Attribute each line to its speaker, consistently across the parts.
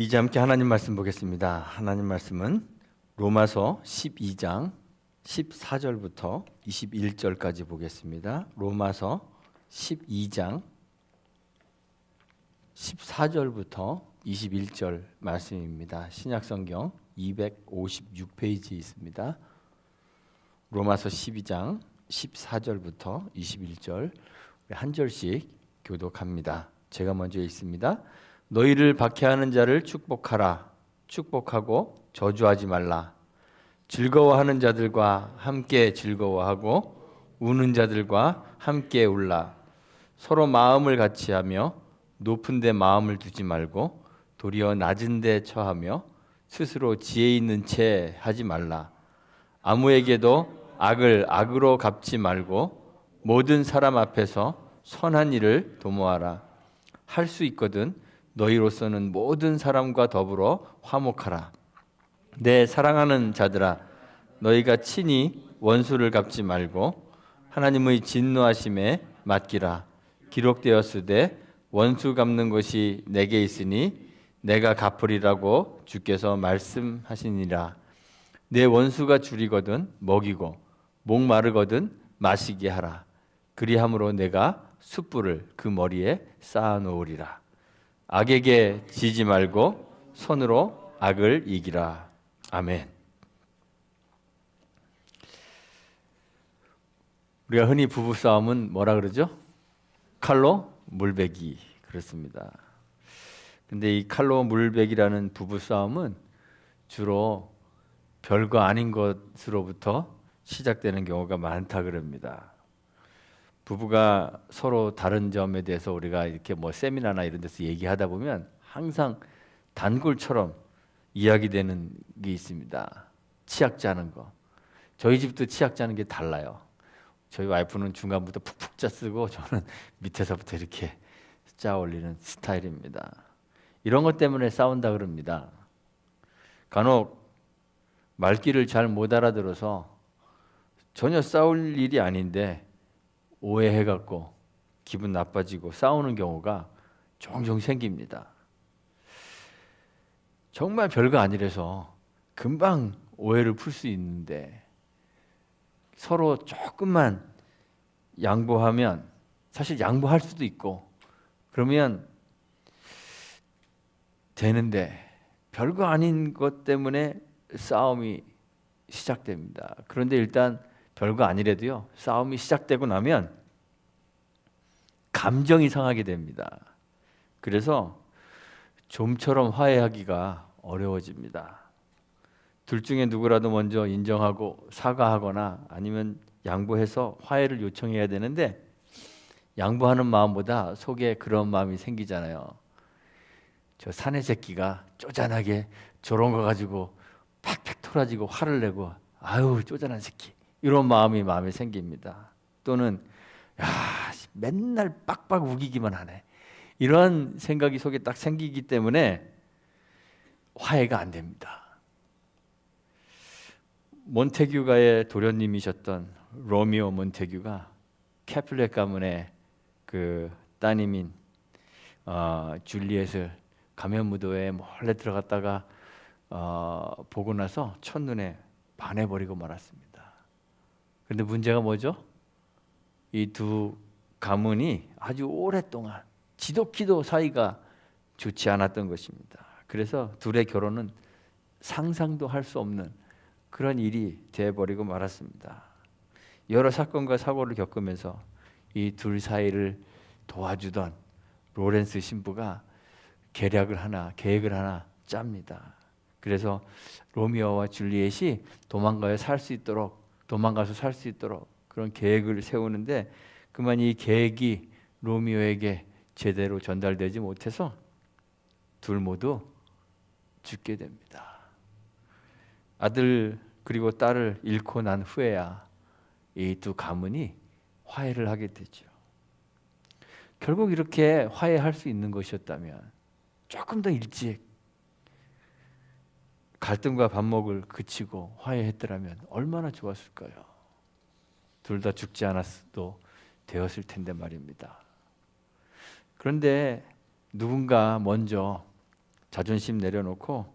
Speaker 1: 이제 함께 하나님 말씀 보겠습니다. 하나님 말씀은 로마서 12장 14절부터 21절까지 보겠습니다. 로마서 12장 14절부터 21절 말씀입니다. 신약성경 256페이지에 있습니다. 로마서 12장 14절부터 21절 한 절씩 교독합니다. 제가 먼저 읽습니다. 너희를 박해하는 자를 축복하라. 축복하고 저주하지 말라. 즐거워하는 자들과 함께 즐거워하고 우는 자들과 함께 울라. 서로 마음을 같이 하며 높은 데 마음을 두지 말고 도리어 낮은 데 처하며 스스로 지혜 있는 채 하지 말라. 아무에게도 악을 악으로 갚지 말고 모든 사람 앞에서 선한 일을 도모하라. 할 수 있거든 너희로서는 모든 사람과 더불어 화목하라. 내 사랑하는 자들아, 너희가 친히 원수를 갚지 말고 하나님의 진노하심에 맡기라. 기록되었으되 원수 갚는 것이 내게 있으니 내가 갚으리라고 주께서 말씀하시니라. 내 원수가 줄이거든 먹이고 목마르거든 마시게 하라. 그리함으로 내가 숯불을 그 머리에 쌓아 놓으리라. 악에게 지지 말고 손으로 악을 이기라. 아멘. 우리가 흔히 부부싸움은 뭐라 그러죠? 칼로 물베기. 그렇습니다. 근데 이 칼로 물베기라는 부부싸움은 주로 별거 아닌 것으로부터 시작되는 경우가 많다 그럽니다. 부부가 서로 다른 점에 대해서 우리가 이렇게 뭐 세미나나 이런 데서 얘기하다 보면 항상 단골처럼 이야기되는 게 있습니다. 치약 짜는 거. 저희 집도 치약 짜는 게 달라요. 저희 와이프는 중간부터 푹푹 짜 쓰고 저는 밑에서부터 이렇게 짜 올리는 스타일입니다. 이런 것 때문에 싸운다 그럽니다. 간혹 말귀를 잘 못 알아들어서 전혀 싸울 일이 아닌데 오해해갖고 기분 나빠지고 싸우는 경우가 종종 생깁니다. 정말 별거 아니라서 금방 오해를 풀 수 있는데 서로 조금만 양보하면 사실 양보할 수도 있고 그러면 되는데 별거 아닌 것 때문에 싸움이 시작됩니다. 그런데 일단 별거 아니래도요, 싸움이 시작되고 나면 감정이 상하게 됩니다. 그래서 좀처럼 화해하기가 어려워집니다. 둘 중에 누구라도 먼저 인정하고 사과하거나 아니면 양보해서 화해를 요청해야 되는데 양보하는 마음보다 속에 그런 마음이 생기잖아요. 저 사내 새끼가 쪼잔하게 저런 거 가지고 팍팍 토라지고 화를 내고 아유 쪼잔한 새끼 이런 마음이 마음에 생깁니다. 또는 야 맨날 빡빡 우기기만 하네 이런 생각이 속에 딱 생기기 때문에 화해가 안 됩니다. 몬테규가의 도련님이셨던 로미오 몬테규가 캐플렛 가문의 그 따님인 줄리엣을 가면무도에 몰래 들어갔다가 보고 나서 첫눈에 반해버리고 말았습니다. 그런데 문제가 뭐죠? 이 두 가문이 아주 오랫동안 지독히도 사이가 좋지 않았던 것입니다. 그래서 둘의 결혼은 상상도 할 수 없는 그런 일이 되어버리고 말았습니다. 여러 사건과 사고를 겪으면서 이 둘 사이를 도와주던 로렌스 신부가 계획을 하나 짭니다. 그래서 로미오와 줄리엣이 도망가서 살 수 있도록 그런 계획을 세우는데 그만 이 계획이 로미오에게 제대로 전달되지 못해서 둘 모두 죽게 됩니다. 아들 그리고 딸을 잃고 난 후에야 이 두 가문이 화해를 하게 되죠. 결국 이렇게 화해할 수 있는 것이었다면 조금 더 일찍 갈등과 반목을 그치고 화해했더라면 얼마나 좋았을까요? 둘 다 죽지 않았어도 되었을 텐데 말입니다. 그런데 누군가 먼저 자존심 내려놓고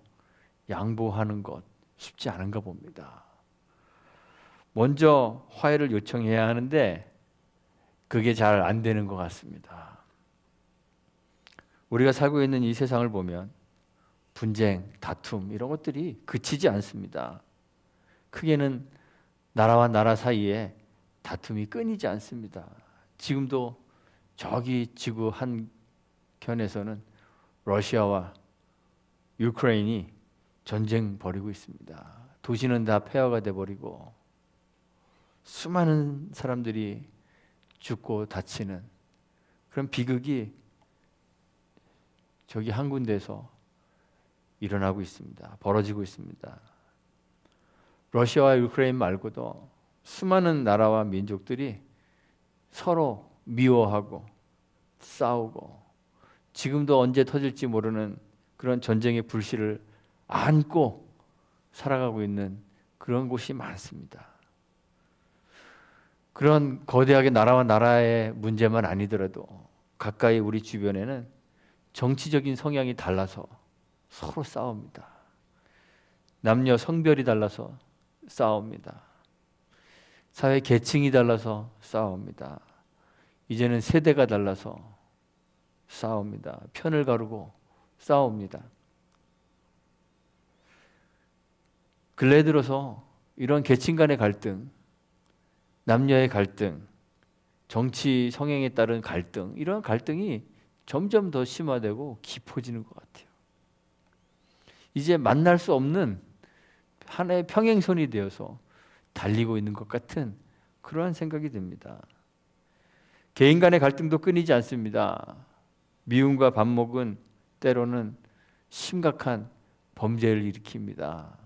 Speaker 1: 양보하는 것 쉽지 않은가 봅니다. 먼저 화해를 요청해야 하는데 그게 잘 안 되는 것 같습니다. 우리가 살고 있는 이 세상을 보면 분쟁, 다툼 이런 것들이 그치지 않습니다. 크게는 나라와 나라 사이에 다툼이 끊이지 않습니다. 지금도 저기 지구 한켠에서는 러시아와 우크라이나이 전쟁 벌이고 있습니다. 도시는 다 폐허가 돼버리고 수많은 사람들이 죽고 다치는 그런 비극이 저기 한 군데에서 일어나고 있습니다. 벌어지고 있습니다. 러시아와 우크라이나 말고도 수많은 나라와 민족들이 서로 미워하고 싸우고 지금도 언제 터질지 모르는 그런 전쟁의 불씨를 안고 살아가고 있는 그런 곳이 많습니다. 그런 거대하게 나라와 나라의 문제만 아니더라도 가까이 우리 주변에는 정치적인 성향이 달라서 서로 싸웁니다. 남녀 성별이 달라서 싸웁니다. 사회 계층이 달라서 싸웁니다. 이제는 세대가 달라서 싸웁니다. 편을 가르고 싸웁니다. 근래 들어서 이런 계층 간의 갈등, 남녀의 갈등, 정치 성향에 따른 갈등, 이런 갈등이 점점 더 심화되고 깊어지는 것 같아요. 이제 만날 수 없는 하나의 평행선이 되어서 달리고 있는 것 같은 그러한 생각이 듭니다. 개인 간의 갈등도 끊이지 않습니다. 미움과 반목은 때로는 심각한 범죄를 일으킵니다.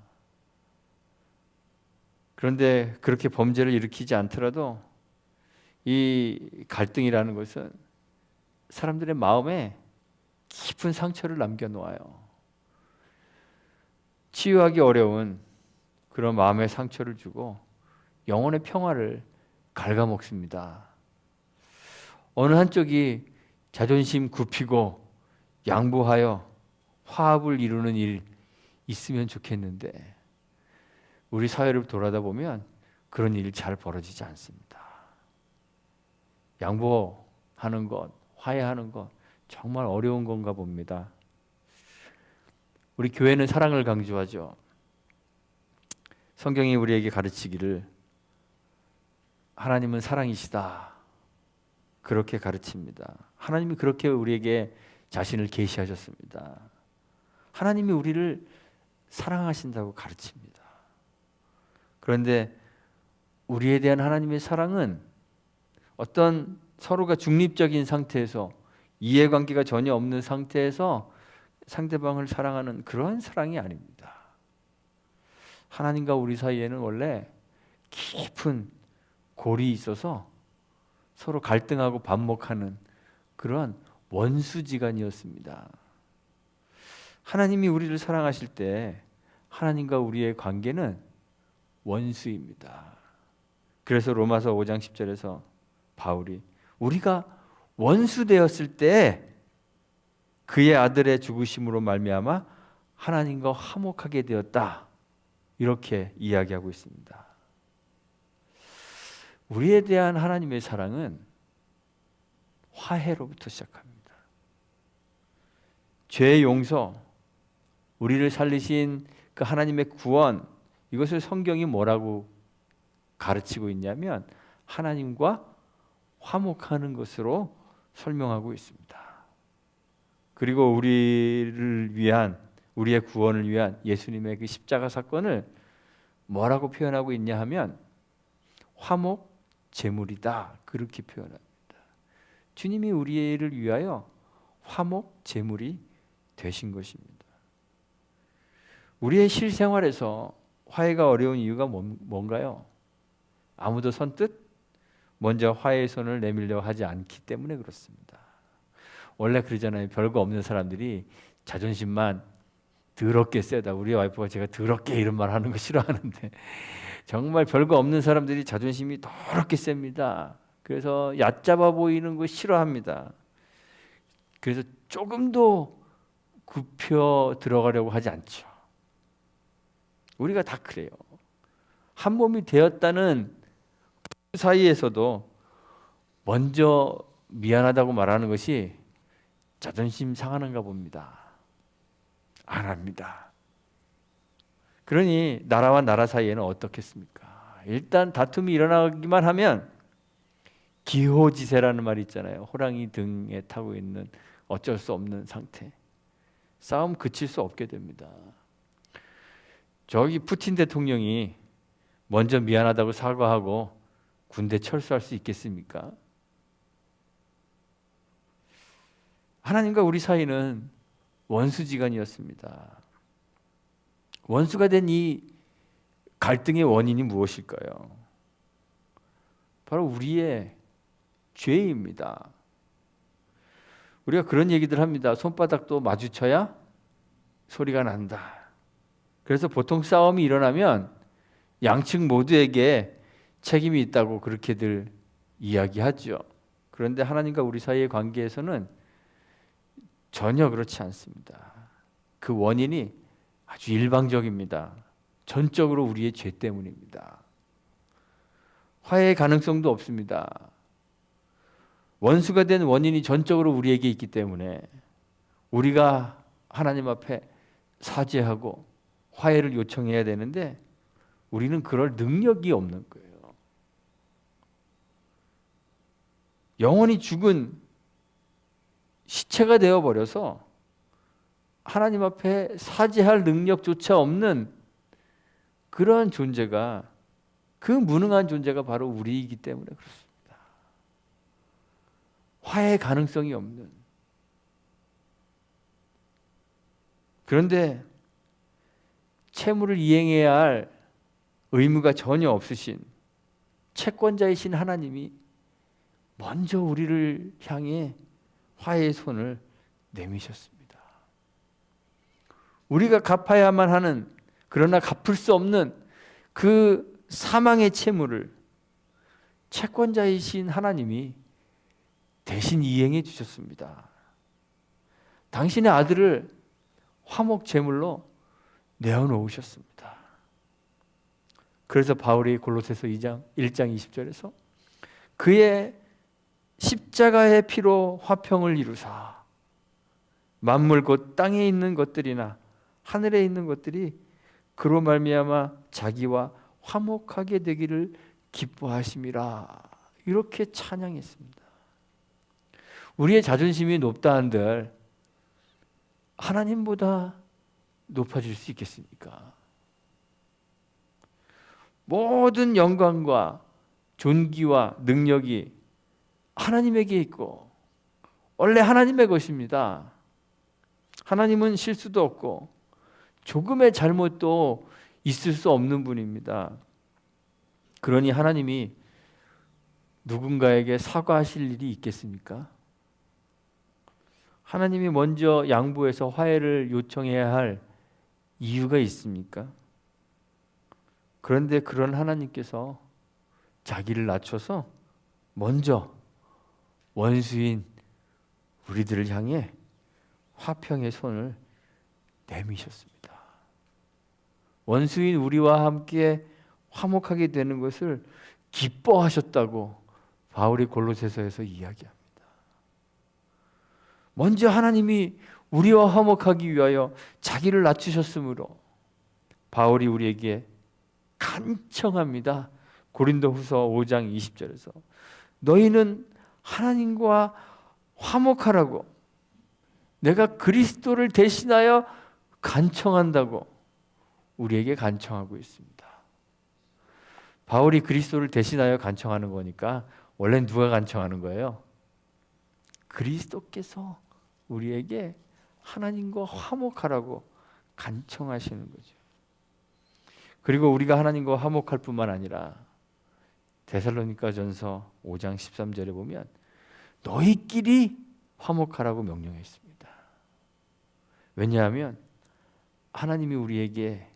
Speaker 1: 그런데 그렇게 범죄를 일으키지 않더라도 이 갈등이라는 것은 사람들의 마음에 깊은 상처를 남겨놓아요. 치유하기 어려운 그런 마음의 상처를 주고 영혼의 평화를 갉아먹습니다. 어느 한쪽이 자존심 굽히고 양보하여 화합을 이루는 일 있으면 좋겠는데 우리 사회를 돌아다 보면 그런 일이 잘 벌어지지 않습니다. 양보하는 것, 화해하는 것 정말 어려운 건가 봅니다. 우리 교회는 사랑을 강조하죠. 성경이 우리에게 가르치기를 하나님은 사랑이시다. 그렇게 가르칩니다. 하나님이 그렇게 우리에게 자신을 계시하셨습니다. 하나님이 우리를 사랑하신다고 가르칩니다. 그런데 우리에 대한 하나님의 사랑은 어떤 서로가 중립적인 상태에서 이해관계가 전혀 없는 상태에서 상대방을 사랑하는 그런 사랑이 아닙니다. 하나님과 우리 사이에는 원래 깊은 골이 있어서 서로 갈등하고 반목하는 그런 원수지간이었습니다. 하나님이 우리를 사랑하실 때 하나님과 우리의 관계는 원수입니다. 그래서 로마서 5장 10절에서 바울이 우리가 원수 되었을 때 그의 아들의 죽으심으로 말미암아 하나님과 화목하게 되었다. 이렇게 이야기하고 있습니다. 우리에 대한 하나님의 사랑은 화해로부터 시작합니다. 죄의 용서, 우리를 살리신 그 하나님의 구원, 이것을 성경이 뭐라고 가르치고 있냐면 하나님과 화목하는 것으로 설명하고 있습니다. 그리고 우리를 위한, 우리의 구원을 위한 예수님의 그 십자가 사건을 뭐라고 표현하고 있냐 하면 화목 제물이다. 그렇게 표현합니다. 주님이 우리를 위하여 화목 제물이 되신 것입니다. 우리의 실생활에서 화해가 어려운 이유가 뭔가요? 아무도 선뜻 먼저 화해의 손을 내밀려 하지 않기 때문에 그렇습니다. 원래 그러잖아요. 별거 없는 사람들이 자존심만 더럽게 세다. 우리 와이프가 제가 더럽게 이런 말 하는 거 싫어하는데 정말 별거 없는 사람들이 자존심이 더럽게 셉니다. 그래서 얕잡아 보이는 거 싫어합니다. 그래서 조금도 굽혀 들어가려고 하지 않죠. 우리가 다 그래요. 한 몸이 되었다는 그 사이에서도 먼저 미안하다고 말하는 것이 자존심 상하는가 봅니다. 안 합니다. 그러니 나라와 나라 사이에는 어떻겠습니까? 일단 다툼이 일어나기만 하면 기호지세라는 말이 있잖아요. 호랑이 등에 타고 있는 어쩔 수 없는 상태. 싸움 그칠 수 없게 됩니다. 저기 푸틴 대통령이 먼저 미안하다고 사과하고 군대 철수할 수 있겠습니까? 하나님과 우리 사이는 원수지간이었습니다. 원수가 된 이 갈등의 원인이 무엇일까요? 바로 우리의 죄입니다. 우리가 그런 얘기들 합니다. 손바닥도 마주쳐야 소리가 난다. 그래서 보통 싸움이 일어나면 양측 모두에게 책임이 있다고 그렇게들 이야기하죠. 그런데 하나님과 우리 사이의 관계에서는 전혀 그렇지 않습니다. 그 원인이 아주 일방적입니다. 전적으로 우리의 죄 때문입니다. 화해의 가능성도 없습니다. 원수가 된 원인이 전적으로 우리에게 있기 때문에 우리가 하나님 앞에 사죄하고 화해를 요청해야 되는데 우리는 그럴 능력이 없는 거예요. 영원히 죽은 시체가 되어버려서 하나님 앞에 사죄할 능력조차 없는 그러한 존재가, 그 무능한 존재가 바로 우리이기 때문에 그렇습니다. 화해의 가능성이 없는. 그런데 채무를 이행해야 할 의무가 전혀 없으신 채권자이신 하나님이 먼저 우리를 향해 화해의 손을 내미셨습니다. 우리가 갚아야만 하는, 그러나 갚을 수 없는 그 사망의 채무를 채권자이신 하나님이 대신 이행해 주셨습니다. 당신의 아들을 화목 제물로 내어놓으셨습니다. 그래서 바울이 골로새서 1장 20절에서 그의 십자가의 피로 화평을 이루사 만물 곧 땅에 있는 것들이나 하늘에 있는 것들이 그로 말미암아 자기와 화목하게 되기를 기뻐하심이라, 이렇게 찬양했습니다. 우리의 자존심이 높다 한들 하나님보다 높아질 수 있겠습니까? 모든 영광과 존귀와 능력이 하나님에게 있고 원래 하나님의 것입니다. 하나님은 실수도 없고 조금의 잘못도 있을 수 없는 분입니다. 그러니 하나님이 누군가에게 사과하실 일이 있겠습니까? 하나님이 먼저 양보해서 화해를 요청해야 할 이유가 있습니까? 그런데 그런 하나님께서 자기를 낮춰서 먼저 원수인 우리들을 향해 화평의 손을 내미셨습니다. 원수인 우리와 함께 화목하게 되는 것을 기뻐하셨다고 바울이 골로새서에서 이야기합니다. 먼저 하나님이 우리와 화목하기 위하여 자기를 낮추셨으므로 바울이 우리에게 간청합니다. 고린도후서 5장 20절에서 너희는 하나님과 화목하라고 내가 그리스도를 대신하여 간청한다고 우리에게 간청하고 있습니다. 바울이 그리스도를 대신하여 간청하는 거니까 원래 누가 간청하는 거예요? 그리스도께서 우리에게 하나님과 화목하라고 간청하시는 거죠. 그리고 우리가 하나님과 화목할 뿐만 아니라 데살로니가전서 5장 13절에 보면 너희끼리 화목하라고 명령했습니다. 왜냐하면 하나님이 우리에게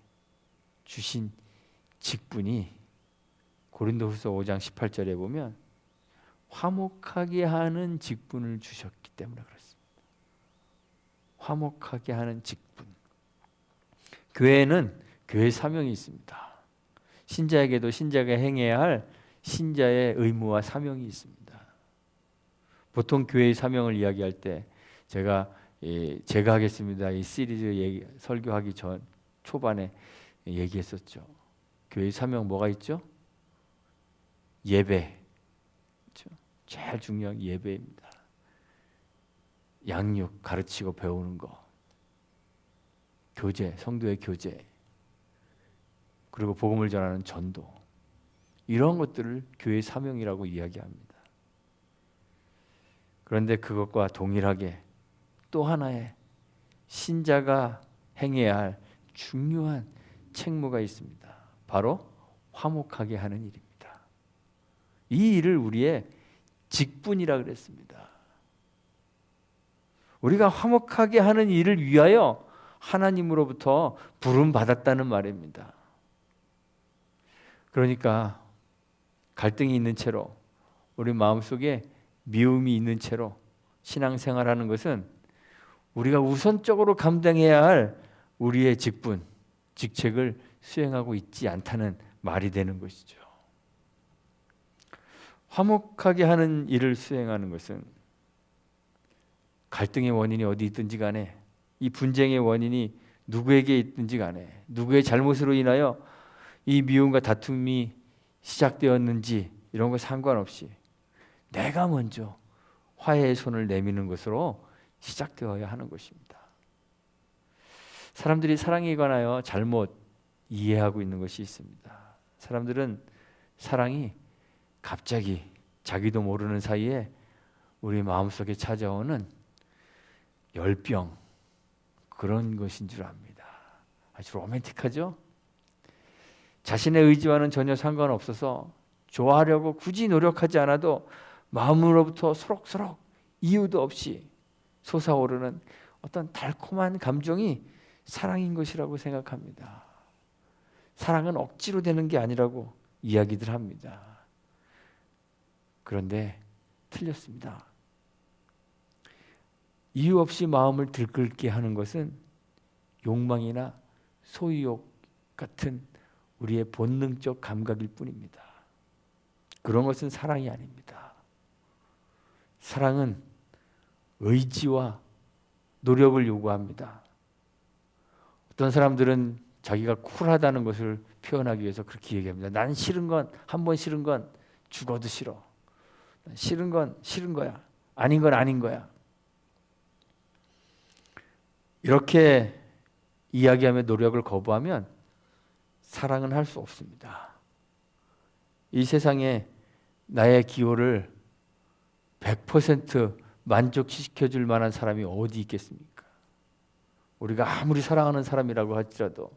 Speaker 1: 주신 직분이 고린도후서 5장 18절에 보면 화목하게 하는 직분을 주셨기 때문에 그렇습니다. 화목하게 하는 직분. 교회에는 교회 사명이 있습니다. 신자에게도 신자가 행해야 할 신자의 의무와 사명이 있습니다. 보통 교회의 사명을 이야기할 때 제가 하겠습니다. 이 시리즈 설교하기 전 초반에 얘기했었죠. 교회의 사명 뭐가 있죠? 예배. 그렇죠? 제일 중요한 예배입니다. 양육, 가르치고 배우는 거. 교제, 성도의 교제. 그리고 복음을 전하는 전도. 이런 것들을 교회의 사명이라고 이야기합니다. 그런데 그것과 동일하게 또 하나의 신자가 행해야 할 중요한 책무가 있습니다. 바로 화목하게 하는 일입니다. 이 일을 우리의 직분이라 그랬습니다. 우리가 화목하게 하는 일을 위하여 하나님으로부터 부름 받았다는 말입니다. 그러니까 갈등이 있는 채로 우리 마음속에 미움이 있는 채로 신앙생활하는 것은 우리가 우선적으로 감당해야 할 우리의 직분, 직책을 수행하고 있지 않다는 말이 되는 것이죠. 화목하게 하는 일을 수행하는 것은 갈등의 원인이 어디 있든지 간에 이 분쟁의 원인이 누구에게 있든지 간에 누구의 잘못으로 인하여 이 미움과 다툼이 시작되었는지 이런 거 상관없이 내가 먼저 화해의 손을 내미는 것으로 시작되어야 하는 것입니다. 사람들이 사랑에 관하여 잘못 이해하고 있는 것이 있습니다. 사람들은 사랑이 갑자기 자기도 모르는 사이에 우리 마음속에 찾아오는 열병 그런 것인 줄 압니다. 아주 로맨틱하죠? 자신의 의지와는 전혀 상관없어서 좋아하려고 굳이 노력하지 않아도 마음으로부터 소록소록 이유도 없이 솟아오르는 어떤 달콤한 감정이 사랑인 것이라고 생각합니다. 사랑은 억지로 되는 게 아니라고 이야기들 합니다. 그런데 틀렸습니다. 이유 없이 마음을 들끓게 하는 것은 욕망이나 소유욕 같은 우리의 본능적 감각일 뿐입니다. 그런 것은 사랑이 아닙니다. 사랑은 의지와 노력을 요구합니다. 어떤 사람들은 자기가 쿨하다는 것을 표현하기 위해서 그렇게 얘기합니다. 난 싫은 건, 한 번 싫은 건 죽어도 싫어. 싫은 건 싫은 거야. 아닌 건 아닌 거야. 이렇게 이야기하며 노력을 거부하면 사랑은 할 수 없습니다. 이 세상에 나의 기호를 100% 만족시켜줄 만한 사람이 어디 있겠습니까? 우리가 아무리 사랑하는 사람이라고 할지라도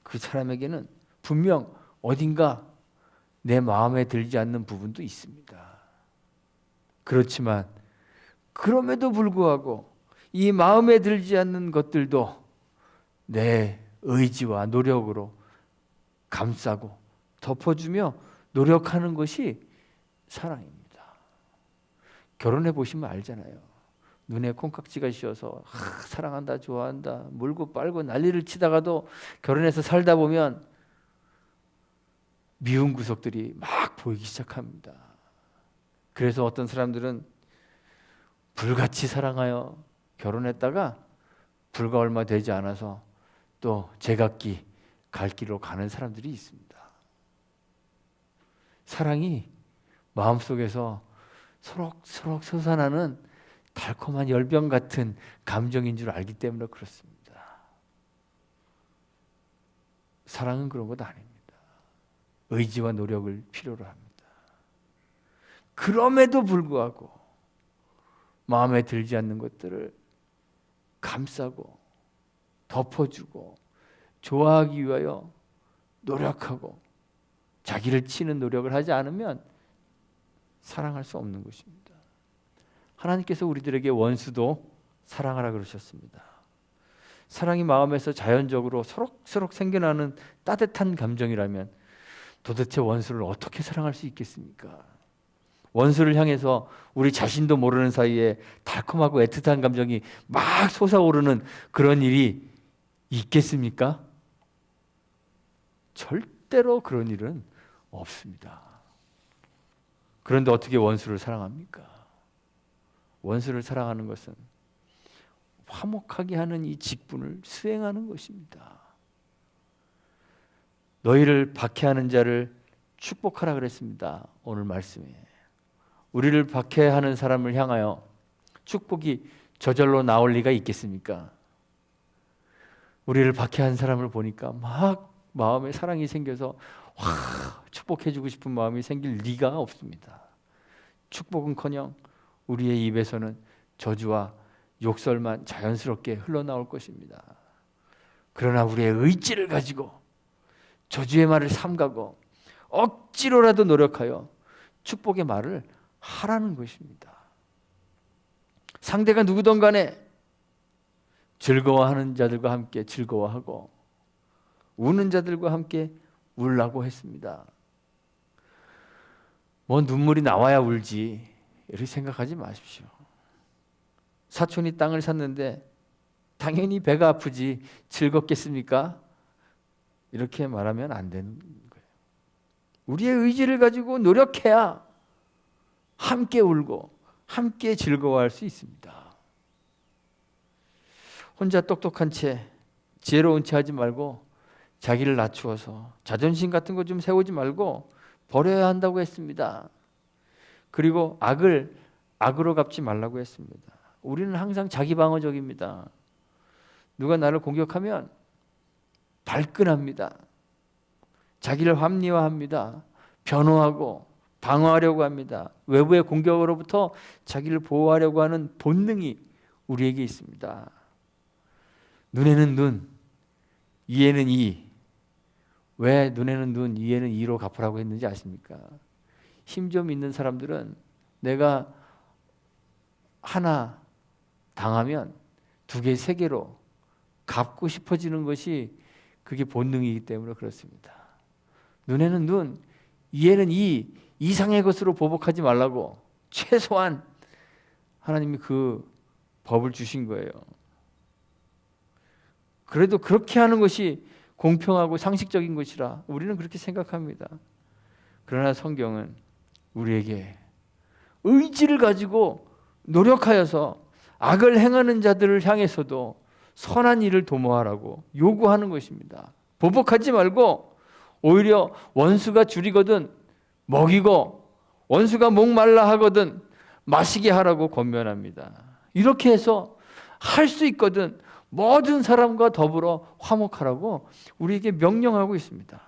Speaker 1: 그 사람에게는 분명 어딘가 내 마음에 들지 않는 부분도 있습니다. 그렇지만 그럼에도 불구하고 이 마음에 들지 않는 것들도 내 의지와 노력으로 감싸고 덮어주며 노력하는 것이 사랑입니다. 결혼해 보시면 알잖아요. 눈에 콩깍지가 씌어서 사랑한다, 좋아한다, 물고 빨고 난리를 치다가도 결혼해서 살다 보면 미운 구석들이 막 보이기 시작합니다. 그래서 어떤 사람들은 불같이 사랑하여 결혼했다가 불과 얼마 되지 않아서 또 제각기 갈 길로 가는 사람들이 있습니다. 사랑이 마음속에서 소록소록 솟아나는 달콤한 열병 같은 감정인 줄 알기 때문에 그렇습니다. 사랑은 그런 것 아닙니다. 의지와 노력을 필요로 합니다. 그럼에도 불구하고 마음에 들지 않는 것들을 감싸고 덮어주고 좋아하기 위하여 노력하고 자기를 치는 노력을 하지 않으면 사랑할 수 없는 것입니다. 하나님께서 우리들에게 원수도 사랑하라 그러셨습니다. 사랑이 마음에서 자연적으로 소록소록 생겨나는 따뜻한 감정이라면 도대체 원수를 어떻게 사랑할 수 있겠습니까? 원수를 향해서 우리 자신도 모르는 사이에 달콤하고 애틋한 감정이 막 솟아오르는 그런 일이 있겠습니까? 절대로 그런 일은 없습니다. 그런데 어떻게 원수를 사랑합니까? 원수를 사랑하는 것은 화목하게 하는 이 직분을 수행하는 것입니다. 너희를 박해하는 자를 축복하라 그랬습니다. 오늘 말씀에. 우리를 박해하는 사람을 향하여 축복이 저절로 나올 리가 있겠습니까? 우리를 박해한 사람을 보니까 막 마음에 사랑이 생겨서 축복해주고 싶은 마음이 생길 리가 없습니다. 축복은커녕 우리의 입에서는 저주와 욕설만 자연스럽게 흘러나올 것입니다. 그러나 우리의 의지를 가지고 저주의 말을 삼가고 억지로라도 노력하여 축복의 말을 하라는 것입니다. 상대가 누구든 간에 즐거워하는 자들과 함께 즐거워하고 우는 자들과 함께 울라고 했습니다. 뭐 눈물이 나와야 울지 이렇게 생각하지 마십시오. 사촌이 땅을 샀는데 당연히 배가 아프지 즐겁겠습니까? 이렇게 말하면 안 되는 거예요. 우리의 의지를 가지고 노력해야 함께 울고 함께 즐거워할 수 있습니다. 혼자 똑똑한 채 지혜로운 채 하지 말고 자기를 낮추어서 자존심 같은 거 좀 세우지 말고 버려야 한다고 했습니다. 그리고 악을 악으로 갚지 말라고 했습니다. 우리는 항상 자기 방어적입니다. 누가 나를 공격하면 발끈합니다. 자기를 합리화합니다. 변호하고 방어하려고 합니다. 외부의 공격으로부터 자기를 보호하려고 하는 본능이 우리에게 있습니다. 눈에는 눈, 이에는 이. 왜 눈에는 눈, 이에는 이로 갚으라고 했는지 아십니까? 힘 좀 있는 사람들은 내가 하나 당하면 두 개, 세 개로 갚고 싶어지는 것이 그게 본능이기 때문에 그렇습니다. 눈에는 눈, 이에는 이 이상의 것으로 보복하지 말라고 최소한 하나님이 그 법을 주신 거예요. 그래도 그렇게 하는 것이 공평하고 상식적인 것이라 우리는 그렇게 생각합니다. 그러나 성경은 우리에게 의지를 가지고 노력하여서 악을 행하는 자들을 향해서도 선한 일을 도모하라고 요구하는 것입니다. 보복하지 말고 오히려 원수가 줄이거든 먹이고 원수가 목말라 하거든 마시게 하라고 권면합니다. 이렇게 해서 할 수 있거든 모든 사람과 더불어 화목하라고 우리에게 명령하고 있습니다.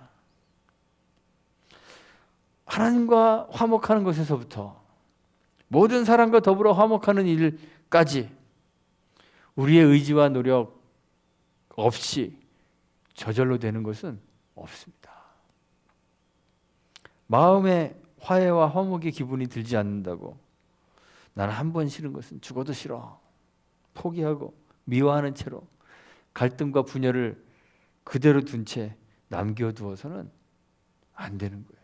Speaker 1: 하나님과 화목하는 것에서부터 모든 사람과 더불어 화목하는 일까지 우리의 의지와 노력 없이 저절로 되는 것은 없습니다. 마음에 화해와 화목의 기분이 들지 않는다고 나는 한 번 싫은 것은 죽어도 싫어 포기하고 미워하는 채로 갈등과 분열을 그대로 둔 채 남겨두어서는 안 되는 거예요.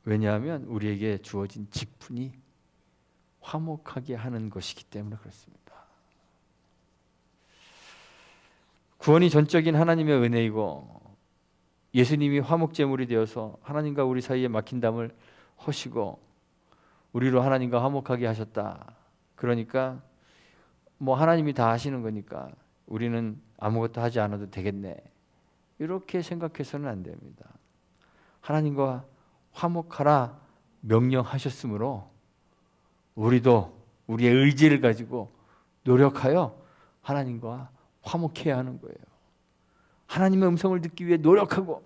Speaker 1: 왜냐하면 우리에게 주어진 직분이 화목하게 하는 것이기 때문에 그렇습니다. 구원이 전적인 하나님의 은혜이고 예수님이 화목제물이 되어서 하나님과 우리 사이에 막힌 담을 허시고 우리로 하나님과 화목하게 하셨다. 그러니까 뭐 하나님이 다 하시는 거니까 우리는 아무것도 하지 않아도 되겠네. 이렇게 생각해서는 안 됩니다. 하나님과 화목하라 명령하셨으므로 우리도 우리의 의지를 가지고 노력하여 하나님과 화목해야 하는 거예요. 하나님의 음성을 듣기 위해 노력하고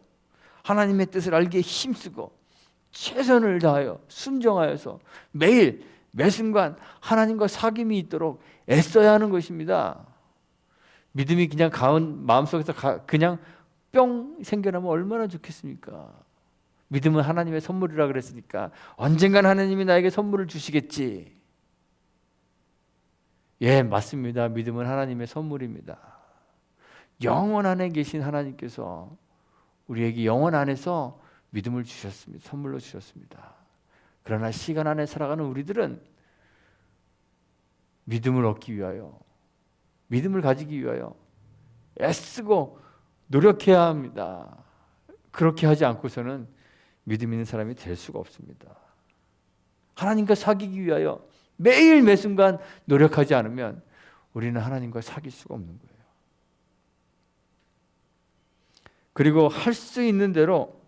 Speaker 1: 하나님의 뜻을 알기에 힘쓰고 최선을 다하여 순종하여서 매일 매순간 하나님과 사귐이 있도록 애써야 하는 것입니다. 믿음이 그냥 마음속에서 그냥 뿅 생겨나면 얼마나 좋겠습니까? 믿음은 하나님의 선물이라 그랬으니까 언젠간 하나님이 나에게 선물을 주시겠지. 예, 맞습니다. 믿음은 하나님의 선물입니다. 영원 안에 계신 하나님께서 우리에게 영원 안에서 믿음을 주셨습니다. 선물로 주셨습니다. 그러나 시간 안에 살아가는 우리들은 믿음을 얻기 위하여, 믿음을 가지기 위하여 애쓰고 노력해야 합니다. 그렇게 하지 않고서는 믿음 있는 사람이 될 수가 없습니다. 하나님과 사귀기 위하여 매일 매 순간 노력하지 않으면 우리는 하나님과 사귈 수가 없는 거예요. 그리고 할 수 있는 대로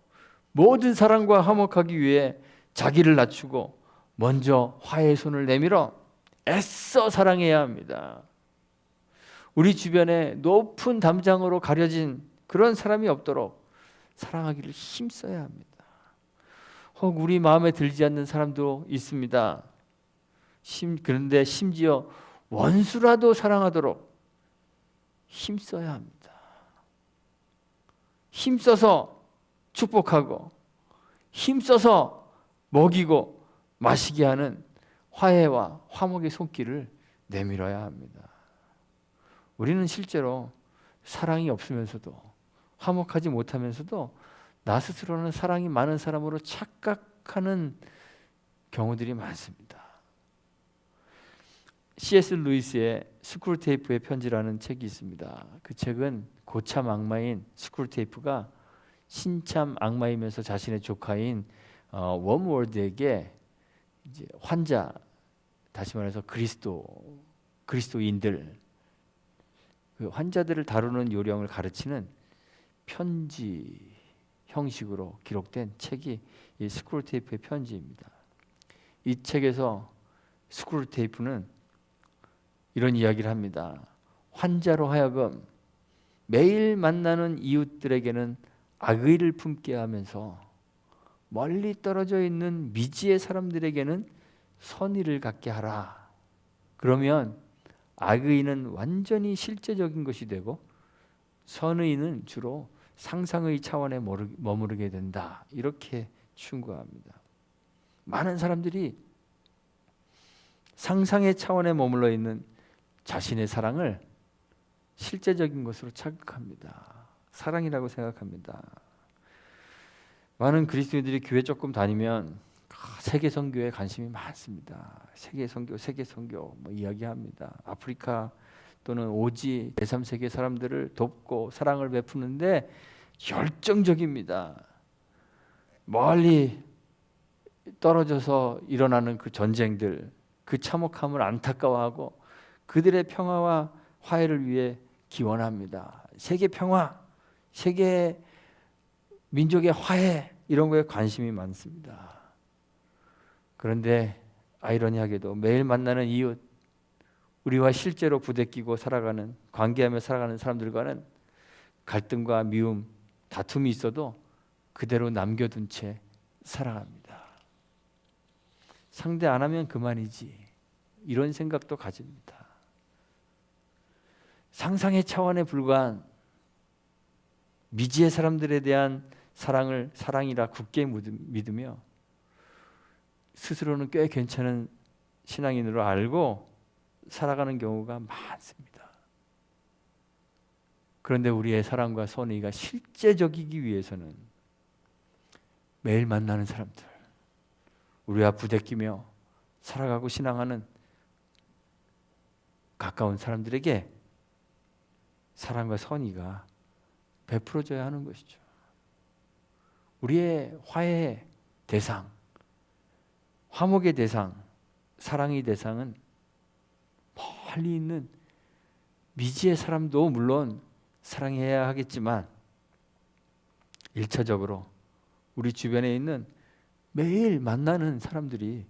Speaker 1: 모든 사람과 화목하기 위해 자기를 낮추고 먼저 화해의 손을 내밀어 애써 사랑해야 합니다. 우리 주변에 높은 담장으로 가려진 그런 사람이 없도록 사랑하기를 힘써야 합니다. 혹 우리 마음에 들지 않는 사람도 있습니다. 그런데 심지어 원수라도 사랑하도록 힘써야 합니다. 힘써서 축복하고 힘써서 먹이고 마시게 하는 화해와 화목의 손길을 내밀어야 합니다. 우리는 실제로 사랑이 없으면서도 화목하지 못하면서도 나 스스로는 사랑이 많은 사람으로 착각하는 경우들이 많습니다. C.S. 루이스의 스크루테이프의 편지라는 책이 있습니다. 그 책은 고참 악마인 스크루테이프가 신참 악마이면서 자신의 조카인 웜월드에게 이제 환자, 다시 말해서 그리스도인들, 그 환자들을 다루는 요령을 가르치는 편지 형식으로 기록된 책이 이 스크루테이프의 편지입니다. 이 책에서 스크루테이프는 이런 이야기를 합니다. 환자로 하여금 매일 만나는 이웃들에게는 악의를 품게 하면서 멀리 떨어져 있는 미지의 사람들에게는 선의를 갖게 하라. 그러면 악의는 완전히 실제적인 것이 되고 선의는 주로 상상의 차원에 머무르게 된다. 이렇게 충고합니다. 많은 사람들이 상상의 차원에 머물러 있는 자신의 사랑을 실제적인 것으로 착각합니다. 사랑이라고 생각합니다. 많은 그리스도인들이 교회 조금 다니면 세계 선교에 관심이 많습니다. 세계 선교 뭐 이야기합니다. 아프리카 또는 오지 제3세계 사람들을 돕고 사랑을 베푸는데 열정적입니다. 멀리 떨어져서 일어나는 그 전쟁들, 그 참혹함을 안타까워하고 그들의 평화와 화해를 위해 기원합니다. 세계 평화, 세계 민족의 화해 이런 거에 관심이 많습니다. 그런데 아이러니하게도 매일 만나는 이웃, 우리와 실제로 부대끼고 살아가는, 관계하며 살아가는 사람들과는 갈등과 미움, 다툼이 있어도 그대로 남겨둔 채 살아갑니다. 상대 안 하면 그만이지, 이런 생각도 가집니다. 상상의 차원에 불과한 미지의 사람들에 대한 사랑을 사랑이라 굳게 믿으며 스스로는 꽤 괜찮은 신앙인으로 알고 살아가는 경우가 많습니다. 그런데 우리의 사랑과 선의가 실제적이기 위해서는 매일 만나는 사람들, 우리와 부대끼며 살아가고 신앙하는 가까운 사람들에게 사랑과 선의가 베풀어져야 하는 것이죠. 우리의 화해의 대상, 화목의 대상, 사랑의 대상은 멀리 있는 미지의 사람도 물론 사랑해야 하겠지만 1차적으로 우리 주변에 있는 매일 만나는 사람들이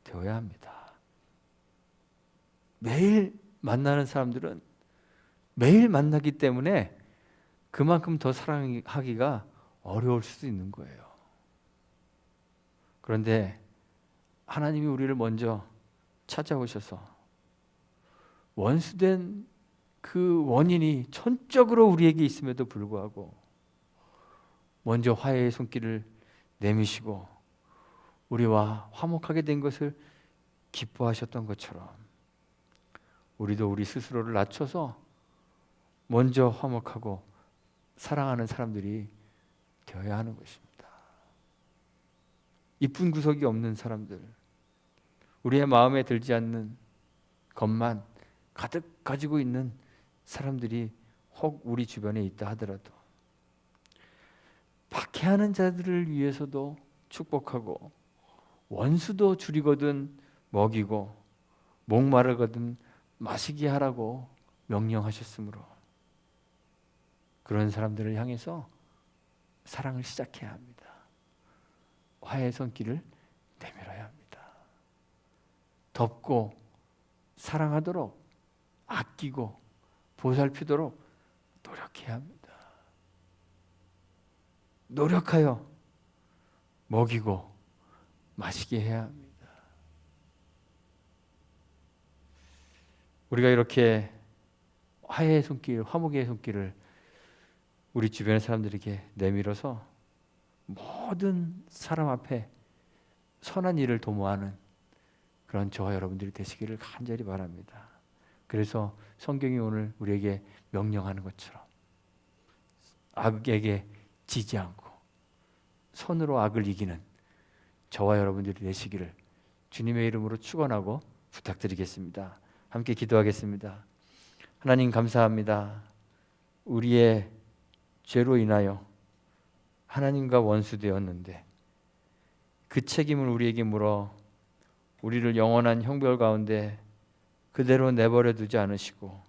Speaker 1: 되어야 합니다. 매일 만나는 사람들은 매일 만나기 때문에 그만큼 더 사랑하기가 어려울 수도 있는 거예요. 그런데 하나님이 우리를 먼저 찾아오셔서 원수된 그 원인이 전적으로 우리에게 있음에도 불구하고 먼저 화해의 손길을 내미시고 우리와 화목하게 된 것을 기뻐하셨던 것처럼 우리도 우리 스스로를 낮춰서 먼저 화목하고 사랑하는 사람들이 되어야 하는 것입니다. 이쁜 구석이 없는 사람들, 우리의 마음에 들지 않는 것만 가득 가지고 있는 사람들이 혹 우리 주변에 있다 하더라도 박해하는 자들을 위해서도 축복하고, 원수도 줄이거든 먹이고 목마르거든 마시게 하라고 명령하셨으므로 그런 사람들을 향해서 사랑을 시작해야 합니다. 화해의 손길을 내밀어야 합니다. 덮고 사랑하도록, 아끼고 보살피도록 노력해야 합니다. 노력하여 먹이고 마시게 해야 합니다. 우리가 이렇게 화해의 손길, 화목의 손길을 우리 주변의 사람들에게 내밀어서 모든 사람 앞에 선한 일을 도모하는 그런 저와 여러분들이 되시기를 간절히 바랍니다. 그래서 성경이 오늘 우리에게 명령하는 것처럼 악에게 지지 않고 선으로 악을 이기는 저와 여러분들이 되시기를 주님의 이름으로 축원하고 부탁드리겠습니다. 함께 기도하겠습니다. 하나님 감사합니다. 우리의 죄로 인하여 하나님과 원수되었는데 그 책임을 우리에게 물어 우리를 영원한 형벌 가운데 그대로 내버려 두지 않으시고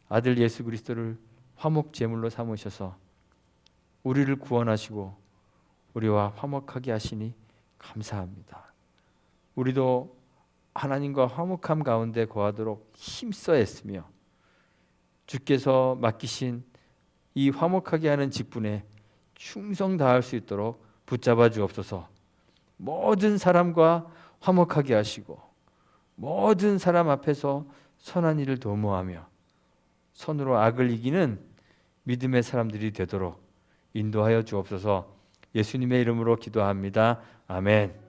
Speaker 1: 아들 예수 그리스도를 화목 제물로 삼으셔서 우리를 구원하시고 우리와 화목하게 하시니 감사합니다. 우리도 하나님과 화목함 가운데 거하도록 힘써 애쓰며 주께서 맡기신 이 화목하게 하는 직분에 충성 다할 수 있도록 붙잡아 주옵소서. 모든 사람과 화목하게 하시고 모든 사람 앞에서 선한 일을 도모하며 선으로 악을 이기는 믿음의 사람들이 되도록 인도하여 주옵소서. 예수님의 이름으로 기도합니다. 아멘.